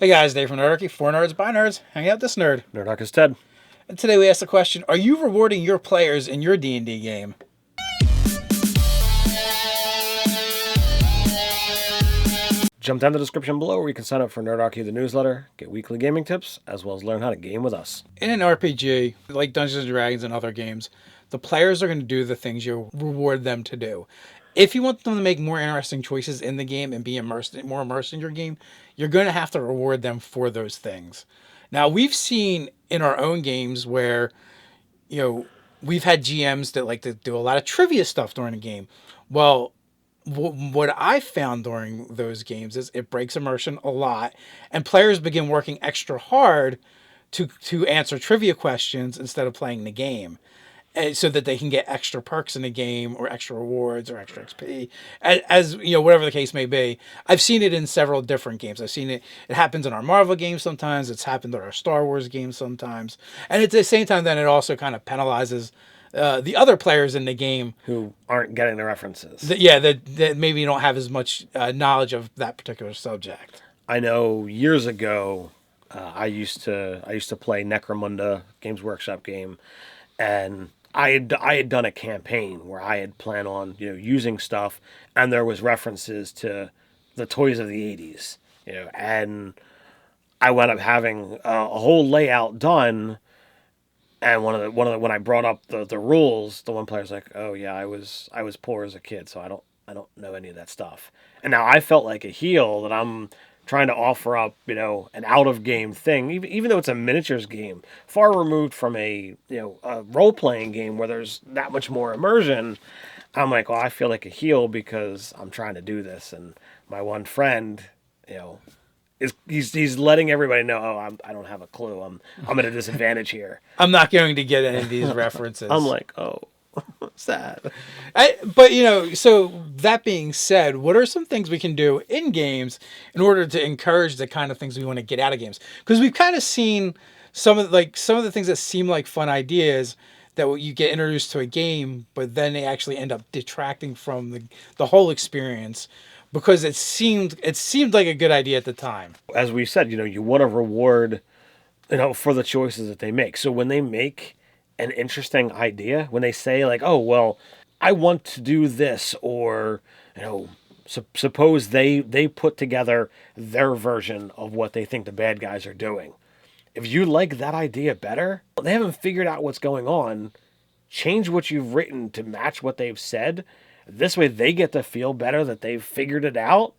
Hey guys, Dave from Nerdarchy, for nerds by nerds, hanging out with this nerd. Nerdarchy is Ted. And today we asked the question, are you rewarding your players in your D&D game? Jump down the description below where you can sign up for Nerdarchy the newsletter, get weekly gaming tips, as well as learn how to game with us. In an RPG, like Dungeons & Dragons and other games, the players are going to do the things you reward them to do. If you want them to make more interesting choices in the game and be more immersed in your game, you're going to have to reward them for those things. Now, we've seen in our own games where, we've had GMs that like to do a lot of trivia stuff during the game. Well, what I found during those games is it breaks immersion a lot, and players begin working extra hard to answer trivia questions instead of playing the game, and so that they can get extra perks in the game or extra rewards or extra XP, as whatever the case may be. I've seen it in several different games. I've seen it. It happens in our Marvel games sometimes. It's happened in our Star Wars games sometimes, and at the same time, then it also kind of penalizes the other players in the game who aren't getting the references. That maybe don't have as much knowledge of that particular subject. I know years ago, I used to play Necromunda, Games Workshop game, and I had done a campaign where I had planned on using stuff, and there was references to the toys of the '80s, and I wound up having a whole layout done. And one of the when I brought up the rules, the one player's like, "Oh yeah, I was poor as a kid, so I don't know any of that stuff." And now I felt like a heel that I'm trying to offer up, an out of game thing, even though it's a miniatures game, far removed from a role playing game where there's that much more immersion. I'm like, "Oh, I feel like a heel because I'm trying to do this." And my one friend, he's letting everybody know, I don't have a clue. I'm at a disadvantage here. I'm not going to get any of these references. I'm like, sad. So that being said, what are some things we can do in games in order to encourage the kind of things we want to get out of games? Because we've kind of seen some of the things that seem like fun ideas that you get introduced to a game, but then they actually end up detracting from the whole experience. Because it seemed like a good idea at the time. As we said, you want to reward, for the choices that they make. So when they make an interesting idea, when they say like, "Oh, well, I want to do this," or suppose they put together their version of what they think the bad guys are doing. If you like that idea better, they haven't figured out what's going on. Change what you've written to match what they've said. This way they get to feel better that they've figured it out,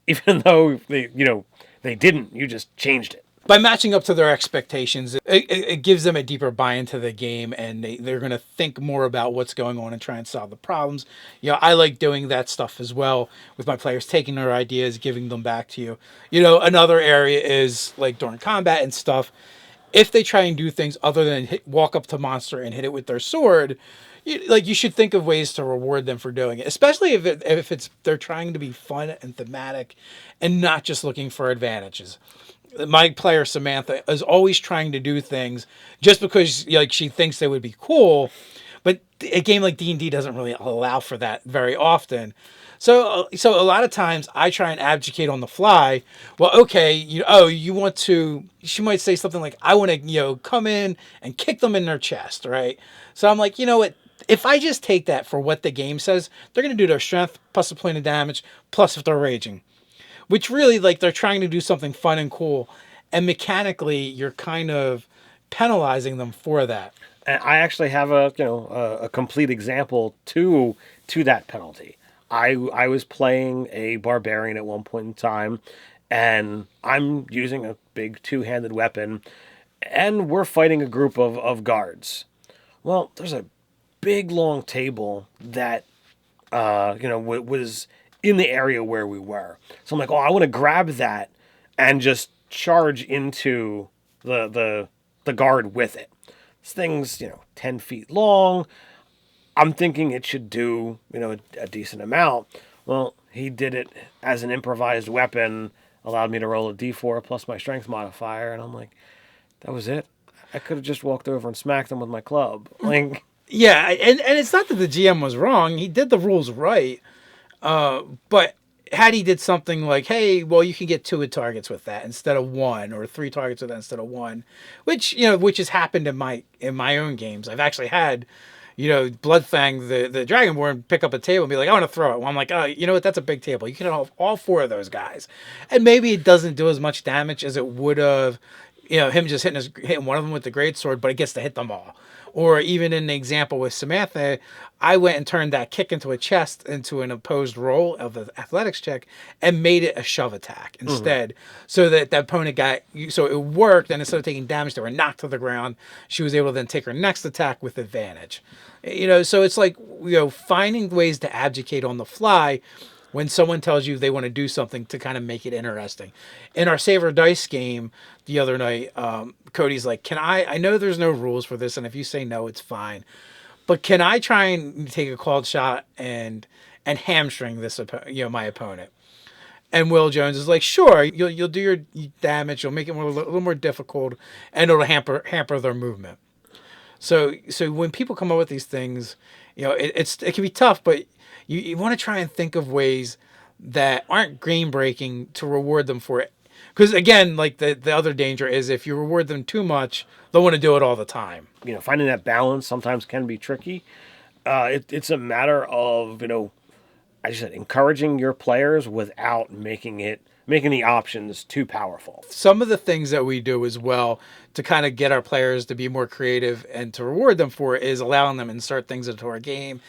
even though they didn't. You just changed it. By matching up to their expectations, it gives them a deeper buy-in to the game, and they're going to think more about what's going on and try and solve the problems. I like doing that stuff as well with my players, taking their ideas, giving them back to you. Another area is like during combat and stuff. If they try and do things other than walk up to monster and hit it with their sword, you should think of ways to reward them for doing it, especially if they're trying to be fun and thematic and not just looking for advantages. My player Samantha is always trying to do things just because she thinks they would be cool, but a game like D&D doesn't really allow for that very often. So a lot of times I try and abdicate on the fly. Well, okay, you want to, she might say something like, "I want to, come in and kick them in their chest," right? So I'm like, what? If I just take that for what the game says, they're going to do their strength plus a point of damage, plus if they're raging. Which really, they're trying to do something fun and cool. And mechanically, you're kind of penalizing them for that. And I actually have a complete example to that penalty. I was playing a barbarian at one point in time, and I'm using a big two-handed weapon, and we're fighting a group of guards. Well, there's a big long table that was in the area where we were. So I'm like, I want to grab that and just charge into the guard with it. This thing's 10 feet long. I'm thinking it should do a decent amount. Well, he did it as an improvised weapon, allowed me to roll a d4 plus my strength modifier, and I'm like, that was it. I could have just walked over and smacked him with my club. Yeah, and it's not that the GM was wrong. He did the rules right. But Hattie did something like, hey, well, you can get 2 targets with that instead of 1, or 3 targets with that instead of 1, which, which has happened in my own games. I've actually had, Bloodfang, the Dragonborn, pick up a table and be like, I want to throw it. Well, I'm like, oh, you know what? That's a big table. You can have all 4 of those guys. And maybe it doesn't do as much damage as it would have, him just hitting one of them with the greatsword, but it gets to hit them all. Or even in the example with Samantha, I went and turned that kick into a chest into an opposed roll of the athletics check and made it a shove attack instead, so that the opponent so it worked, and instead of taking damage, they were knocked to the ground. She was able to then take her next attack with advantage. So it's like, finding ways to abdicate on the fly when someone tells you they want to do something to kind of make it interesting. In our Saver Dice game the other night, Cody's like, can I know there's no rules for this, and if you say no, it's fine. But can I try and take a called shot and hamstring my opponent? And Will Jones is like, sure, you'll do your damage, you'll make it a little more difficult, and it'll hamper their movement. So when people come up with these things, it can be tough, but you want to try and think of ways that aren't game breaking to reward them for it. Because again, like the other danger is if you reward them too much, they'll want to do it all the time. Finding that balance sometimes can be tricky. It's a matter of, as you said, encouraging your players without making the options too powerful. Some of the things that we do as well to kind of get our players to be more creative and to reward them for it is allowing them to insert things into our game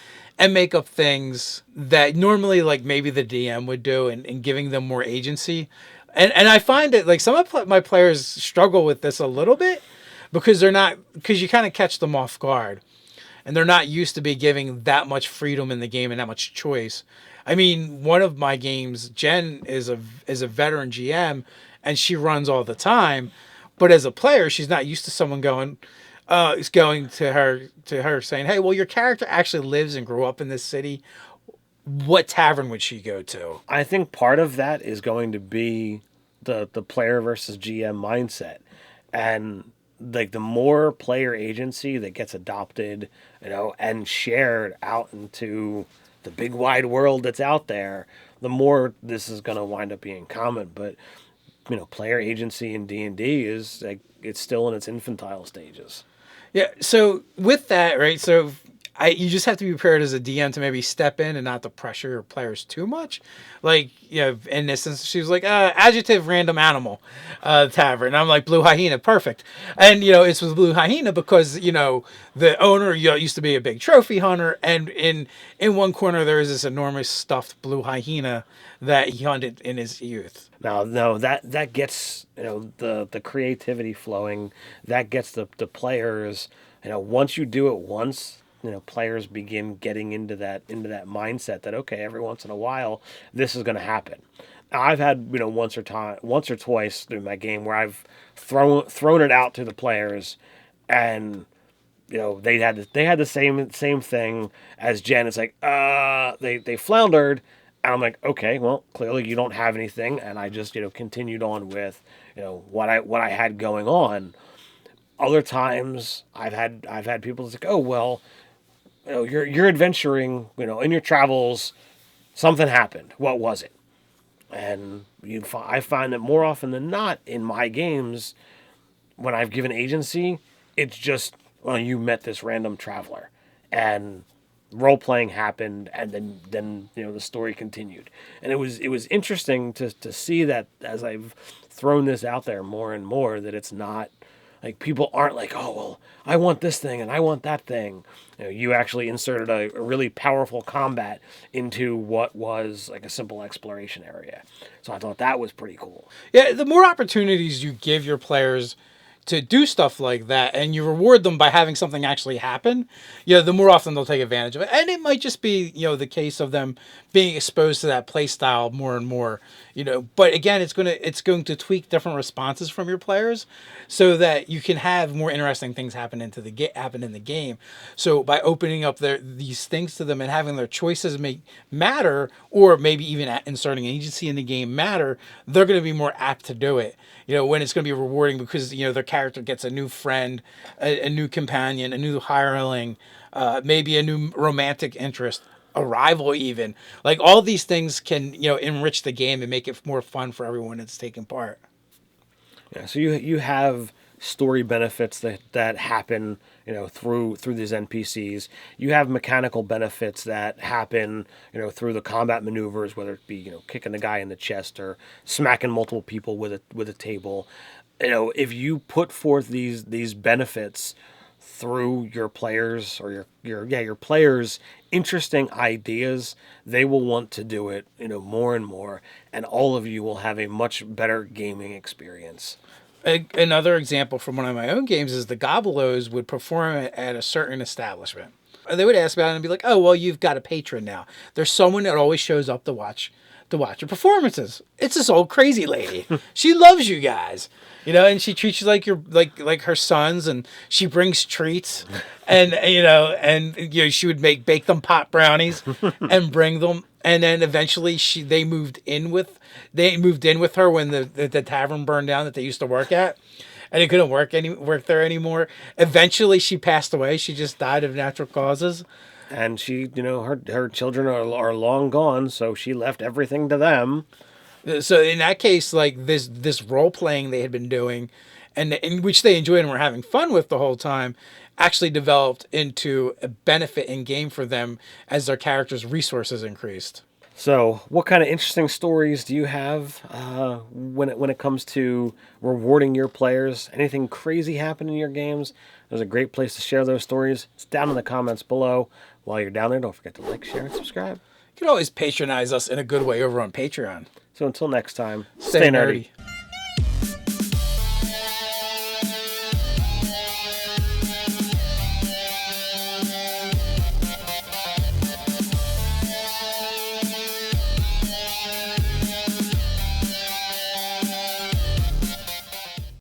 and make up things that normally like maybe the DM would do, and giving them more agency. And I find that like some of my players struggle with this a little bit because you kind of catch them off guard, and they're not used to be giving that much freedom in the game and that much choice. I mean, one of my games, Jen is a veteran GM, and she runs all the time, but as a player, she's not used to someone going to her saying, "Hey, well, your character actually lives and grew up in this city. What tavern would she go to?" I think part of that is going to be the player versus GM mindset, and like the more player agency that gets adopted, and shared out into the big wide world that's out there, the more this is going to wind up being common. But player agency in D&D is like, it's still in its infantile stages. Yeah. So with that, right? So you just have to be prepared as a DM to maybe step in and not to pressure your players too much. Like, in this instance, she was like, adjective random animal, tavern. And I'm like, blue hyena, perfect. And, it's with blue hyena because, the owner used to be a big trophy hunter. And in one corner, there is this enormous stuffed blue hyena that he hunted in his youth. Now, no, that gets, the creativity flowing. That gets the players, once you do it once, players begin getting into that mindset that, okay, every once in a while this is going to happen. Now, I've had once or twice through my game where I've thrown it out to the players, and they had the same thing as Jen. It's like they floundered, and I'm like, okay, well, clearly you don't have anything, and I just continued on with what I had going on. Other times I've had people like, oh well, you're adventuring, in your travels, something happened. What was it? And I find that more often than not in my games, when I've given agency, it's just, well, you met this random traveler, and role playing happened, and then the story continued. And it was interesting to see that as I've thrown this out there more and more, that it's not like people aren't like, oh, well, I want this thing and I want that thing. You actually inserted a really powerful combat into what was like a simple exploration area. So I thought that was pretty cool. Yeah, the more opportunities you give your players to do stuff like that, and you reward them by having something actually happen, the more often they'll take advantage of it. And it might just be, the case of them being exposed to that play style more and more, but again, it's going to tweak different responses from your players so that you can have more interesting things happen in the game. So by opening up these things to them and having their choices matter, or maybe even inserting agency in the game matter, they're going to be more apt to do it. When it's going to be rewarding because, their character gets a new friend, a new companion, a new hireling, maybe a new romantic interest a rival even. Like all these things can, enrich the game and make it more fun for everyone that's taking part. Yeah, so you have story benefits that happen, through these NPCs. You have mechanical benefits that happen, through the combat maneuvers, whether it be, kicking the guy in the chest or smacking multiple people with a table. If you put forth these benefits through your players or your players interesting ideas, they will want to do it, more and more, and all of you will have a much better gaming experience. Another example from one of my own games is the Gobelos would perform at a certain establishment. They would ask about it and be like, "Oh, well, you've got a patron now. There's someone that always shows up to watch your performances. It's this old crazy lady. She loves you guys, and she treats you like your like her sons, and she brings treats, and she would bake them pot brownies and bring them, and then eventually they moved in with her when the tavern burned down that they used to work at. And it couldn't work there anymore. Eventually, she passed away. She just died of natural causes. And she, her children are long gone, so she left everything to them. So in that case, like this role playing they had been doing, and in which they enjoyed and were having fun with the whole time, actually developed into a benefit in game for them as their characters' resources increased. So, what kind of interesting stories do you have when it comes to rewarding your players? Anything crazy happen in your games? There's a great place to share those stories. It's down in the comments below. While you're down there, don't forget to like, share, and subscribe. You can always patronize us in a good way over on Patreon. So until next time, Stay nerdy.